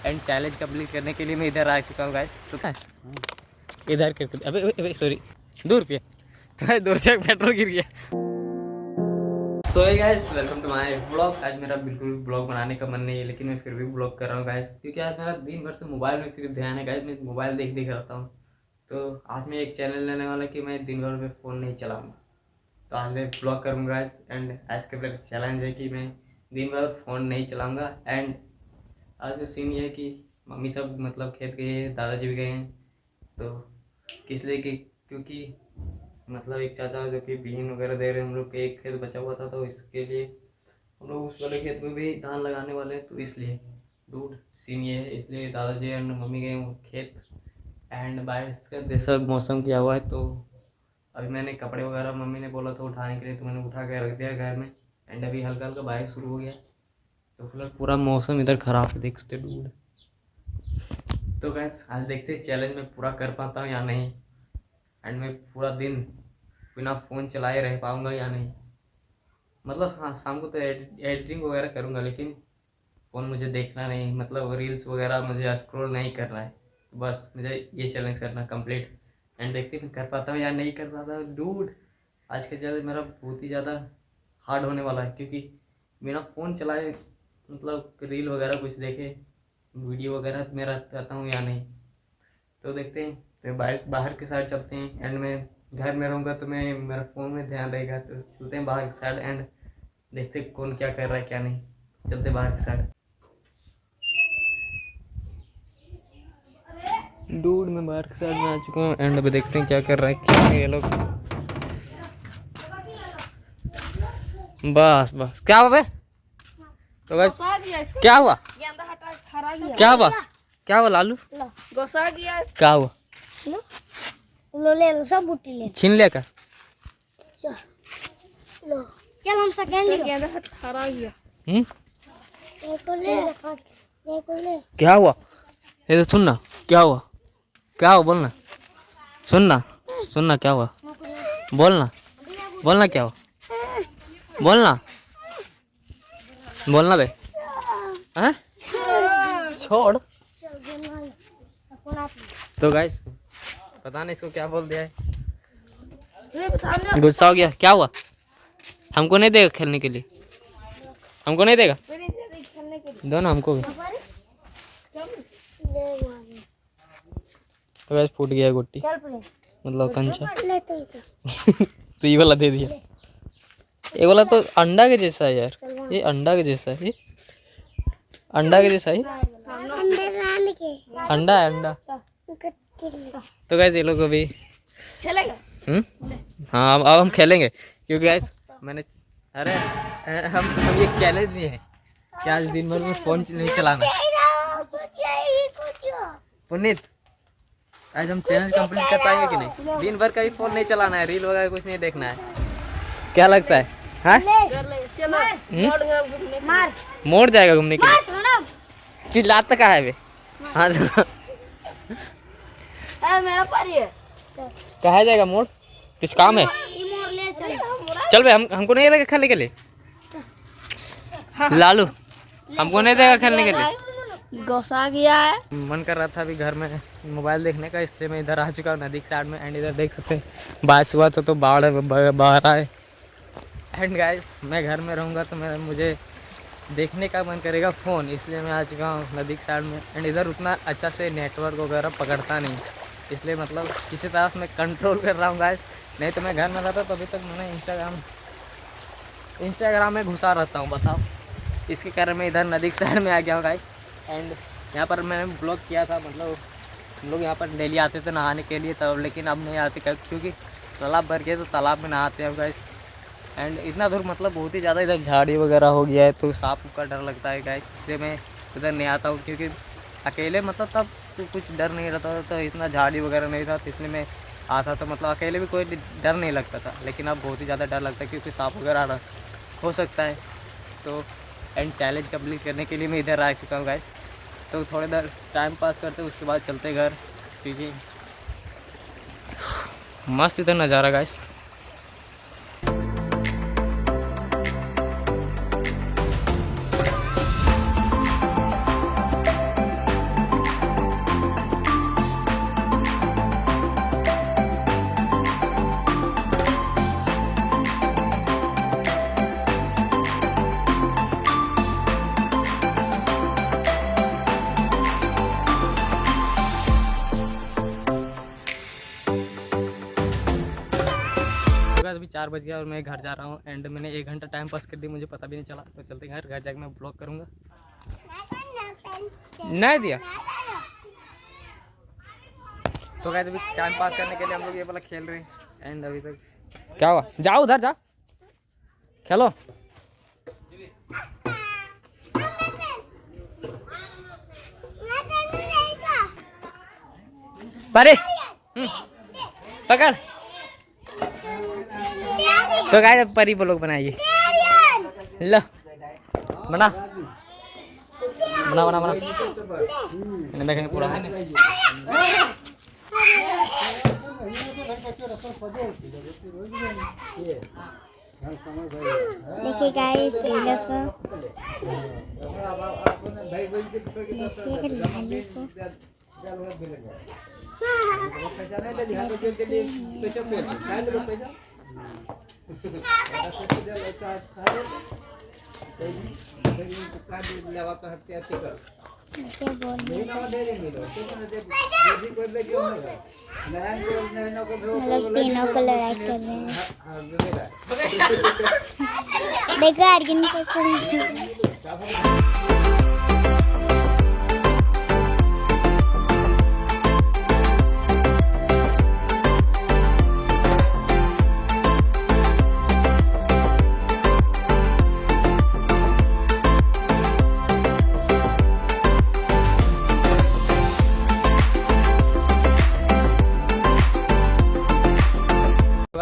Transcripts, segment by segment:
And challenge complete करने के लिए मैं इधर आ चुका हूँ गाइस। तो इधर करके अबे सॉरी 2 रुपये तो 2 रुपये पेट्रोल गिर गया। So guys welcome to my blog. आज मेरा बिल्कुल ब्लॉग बनाने का मन नहीं है, लेकिन मैं फिर भी ब्लॉग कर रहा हूँ गाइस, क्योंकि आज मेरा दिन भर से मोबाइल में सिर्फ ध्यान है गाइस। मैं मोबाइल देख रहता हूँ। तो आज मैं एक चैनल लेने वाला कि मैं दिन भर में फ़ोन नहीं चलाऊँगा। तो आज मैं ब्लॉग करूँगा गाइस। एंड आज का मेरा चैलेंज है कि मैं दिन भर फ़ोन नहीं चलाऊँगा। एंड आज का सीन ये है कि मम्मी सब मतलब खेत गए हैं, दादाजी भी गए हैं। तो किस लिए कि क्योंकि मतलब एक चाचा जो कि बीन वगैरह दे रहे हैं, हम लोग के एक खेत बचा हुआ था, तो इसके लिए हम लोग उस वाले खेत में भी धान लगाने वाले हैं। तो इसलिए डूड सीन ये है, इसलिए दादाजी एंड मम्मी गए वो खेत। एंड बारिश का जैसा मौसम किया हुआ है, तो अभी मैंने कपड़े वगैरह मम्मी ने बोला था उठाने के लिए, तो मैंने उठा के रख दिया घर में। एंड अभी हल्का हल्का बारिश शुरू हो गया, तो फिलहाल पूरा मौसम इधर ख़राब है, देख सकते डूड। तो गैस आज देखते हैं चैलेंज में पूरा कर पाता हूँ या नहीं। एंड मैं पूरा दिन बिना फ़ोन चलाए रह पाऊँगा या नहीं। मतलब हाँ, शाम को तो एडिटिंग वगैरह करूँगा, लेकिन फ़ोन मुझे देखना नहीं, मतलब रील्स वगैरह मुझे स्क्रॉल नहीं करना है। बस मुझे ये चैलेंज करना कंप्लीट। एंड देखते मैं कर पाता हूँ या नहीं कर पाता हूँ डूड। आज का चैलेंज मेरा बहुत ही ज़्यादा हार्ड होने वाला है, क्योंकि बिना फ़ोन चलाए मतलब रील वगैरह कुछ देखे, वीडियो वगैरह मैं रहता हूँ या नहीं। तो देखते हैं। तो बाहर के साइड चलते हैं। एंड मैं घर में रहूँगा तो मैं मेरा फ़ोन में ध्यान रहेगा। तो चलते हैं बाहर की साइड एंड देखते हैं कौन क्या कर रहा है क्या नहीं। चलते बाहर की साइड। डूड मैं बाहर की साइड में आ चुका हूँ। एंड अभी देखते हैं क्या कर रहा है क्या नहीं ये लोग। बस बस क्या हुआ बे? तो बस क्या हुआ क्या हुआ क्या हुआ लालू गोसा गया क्या हुआ? लो ले लो सब बूटी ले छीन लिया क्या? लो चल हम सेकंड गेंदा हरा गया एक ले क्या हुआ? ये तो सुनना क्या हुआ बोलना सुनना क्या हुआ बोलना क्या हुआ बोलना बे हैं छोड़। तो गाइस पता नहीं इसको क्या बोल दिया है, गुस्सा हो गया। क्या हुआ? हमको नहीं देगा खेलने के लिए? हमको नहीं देगा? दो ना हमको भी। तो गाइस फूट गया गुट्टी, मतलब कंचा। तो ये वाला दे दिया। ये वाला तो अंडा के जैसा है यार, ये अंडा के जैसा है, अंडा के जैसा है, अंडा है अंडा। तो गाइस ये लोग अभी खेलेगा हाँ अब हम खेलेंगे, क्योंकि गाइस मैंने अरे हम ये चैलेंज नहीं है कि आज दिन भर में फ़ोन नहीं चलाना। पुनीत आज हम चैलेंज कंप्लीट कर पाएंगे कि नहीं? दिन भर कभी फ़ोन नहीं चलाना है, रील वगैरह कुछ नहीं देखना है। क्या लगता है? हाँ मोड़ जाएगा घूमने के लिए। चिल्लाता कहाँ है वे? हाँ मेरा पारी है कहाँ जाएगा मोड़? कुछ काम है? चल भाई हमको नहीं देगा खेलने के लिए। लालू हमको नहीं देगा खेलने के लिए। गोसा गया है। मन कर रहा था अभी घर में मोबाइल देखने का, इसलिए मैं इधर आ चुका हूँ नदी के साइड में। एंड इधर देख सकते हैं बारिश हुआ तो बाढ़ बाहर आए। एंड गाइस मैं घर में रहूँगा तो मुझे देखने का मन करेगा फ़ोन, इसलिए मैं आ चुका हूँ नदी के साइड में। एंड इधर उतना अच्छा से नेटवर्क वगैरह पकड़ता नहीं, इसलिए मतलब किसी तरह से मैं कंट्रोल कर रहा हूँ गाइस। नहीं तो मैं घर में रहता तो अभी तक मैंने इंस्टाग्राम में घुसा रहता हूँ, बताओ। इसके कारण मैं इधर नदी के साइड में आ गया हूँ गाइस। एंड यहाँ पर मैंने ब्लॉग किया था, मतलब हम लोग यहाँ पर डेली आते थे नहाने के लिए तब, लेकिन अब नहीं आते क्योंकि तालाब भर गए, तो तालाब में नहाते हैं गाइस। एंड इतना दूर मतलब बहुत ही ज़्यादा इधर झाड़ी वगैरह हो गया है, तो सांप का डर लगता है गाइस, इसलिए मैं इधर नहीं आता हूँ। क्योंकि अकेले मतलब तब तो कुछ डर नहीं रहता था, तो इतना झाड़ी वगैरह नहीं था, तो इसलिए मैं आता था। मतलब अकेले भी कोई डर नहीं लगता था, लेकिन अब बहुत ही ज़्यादा डर लगता है, क्योंकि सांप वगैरह हो सकता है। तो एंड चैलेंज कंप्लीट करने के लिए मैं इधर आ चुका हूँ गाइस। तो थोड़ी देर टाइम पास करते उसके बाद चलते घर, क्योंकि मस्त इधर नज़ारा गाइस। 4 बज गया और मैं घर जा रहा हूँ। एंड मैंने 1 घंटा टाइम पास कर दिया, मुझे पता भी नहीं चला। तो चलते घर जाके मैं ब्लॉग करूँगा। नहीं दिया तो कहते अभी टाइम पास करने के लिए हम लोग ये वाला खेल रहे हैं। एंड अभी तक क्या हुआ, जाओ उधर जा खेलो। परे पकड़। तो गाइस परी ब्लॉग बनाइए। लो बना बना बना बना देखेंगे पूरा है ना। देखिए गाइस देखिए तीनों को लड़ाई कर रहे हैं। देखो अर्जुन को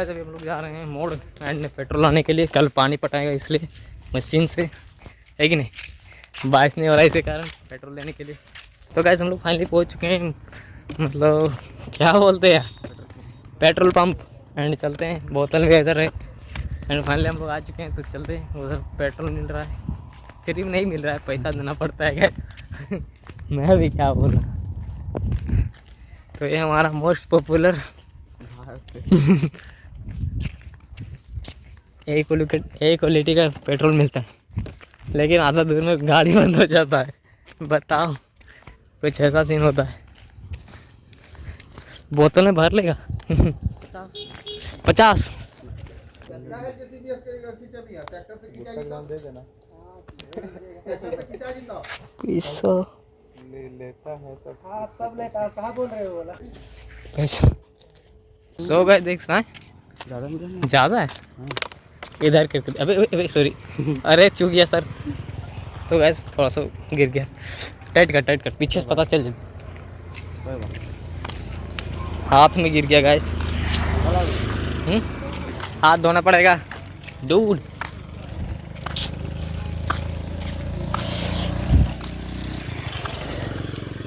अभी हम लोग जा रहे हैं मोड़ एंड पेट्रोल लाने के लिए। कल पानी पटाएगा इसलिए मशीन से, है कि नहीं। बारिश नहीं हो रहा है इसी कारण पेट्रोल लेने के लिए। तो गाइस हम लोग फाइनली पहुंच चुके हैं, मतलब क्या बोलते हैं पेट्रोल पंप। एंड चलते हैं, बोतल भी इधर है। एंड फाइनली हम लोग आ चुके हैं। तो चलते हैं, उधर पेट्रोल मिल रहा है, फ्री में नहीं मिल रहा है, पैसा देना पड़ता है क्या। मैं भी क्या बोलूँ। तो ये हमारा मोस्ट पॉपुलर ए क्वालिटी का पेट्रोल मिलता है, लेकिन आधा दूर में गाड़ी बंद हो जाता है। बताओ कुछ ऐसा सीन होता है। बोतल में भर लेगा 50। पैसा सो गए देख सा ज़्यादा है इधर करके। अबे सॉरी, अरे चूक गया सर। तो गैस थोड़ा सा गिर गया। टाइट कर पीछे से पता चल जाए। हाथ में गिर गया गैस। हाथ धोना पड़ेगा डूड।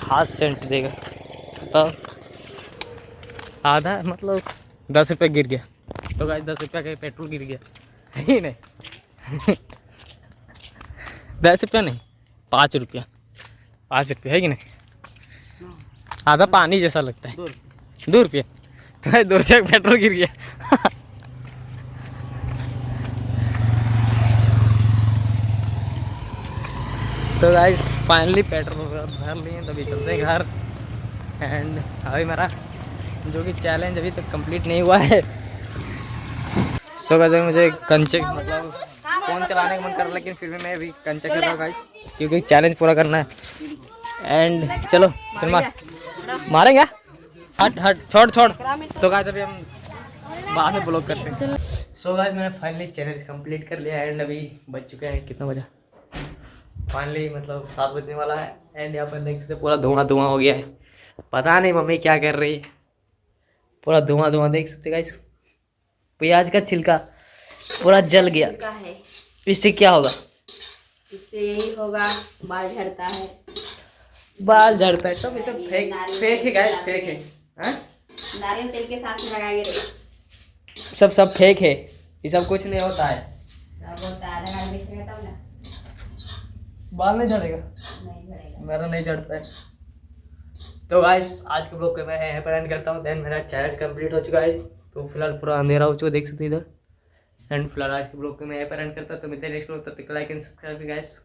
हाथ सेंट देगा तो आधा, मतलब 10 रुपये गिर गया। तो गाइस 10 रुपये का पेट्रोल गिर गया है ही नहीं। 10 रुपया नहीं, 5 रुपया। 5 रुपया है कि नहीं। आधा पानी जैसा लगता है। 2 रुपये तो 2 रुपये का पेट्रोल गिर गया। तो गाइस फाइनली पेट्रोल भर लिए, तभी चलते हैं घर। एंड अभी मेरा जो कि चैलेंज अभी तक कंप्लीट नहीं हुआ है। सो गाइस मुझे कंचे, मतलब फ़ोन चलाने का मन कर रहा है, लेकिन फिर भी मैं अभी कंचे कर रहा हूँ गाइस, क्योंकि चैलेंज पूरा करना है। एंड चलो फिर मारेंगे। हट छोड़। तो गाइस अभी हम बाद में ब्लॉग करते हैं। सो गाइस मैंने फाइनली चैलेंज कंप्लीट कर लिया। एंड अभी बज चुके हैं कितना बजा, फाइनली मतलब 7 बजने वाला है। एंड यहाँ पर देख सकते पूरा धुआं हो गया है। पता नहीं मम्मी क्या कर रही है, पूरा धुआं देख सकते गाइस। प्याज का छिलका पूरा जल गया। इससे क्या होगा? इससे यही होगा, बाल झड़ता है। बाल झड़ता है सब, ये सब फेक है गाइस, फेक है। नारियल तेल के साथ लगाएंगे। सब फेक है, ये सब कुछ नहीं होता है। बाल नहीं झड़ेगा? नहीं झड़ेगा, मेरा नहीं झड़ता है। तो गाइस आज के ब्लॉग को मैं यहाँ पर एंड करता हूँ। देन मेरा चैलेंज कंप्लीट हो चुका है। तो फिलहाल पूरा अंधेरा हो चुका, देख सकते इधर। एंड फिलहाल आज के ब्लॉग को मैं यहाँ पर एंड करता हूँ। तो मिलते हैं नेक्स्ट ब्लॉग, तब तक लाइक एंड सब्सक्राइब गाइस।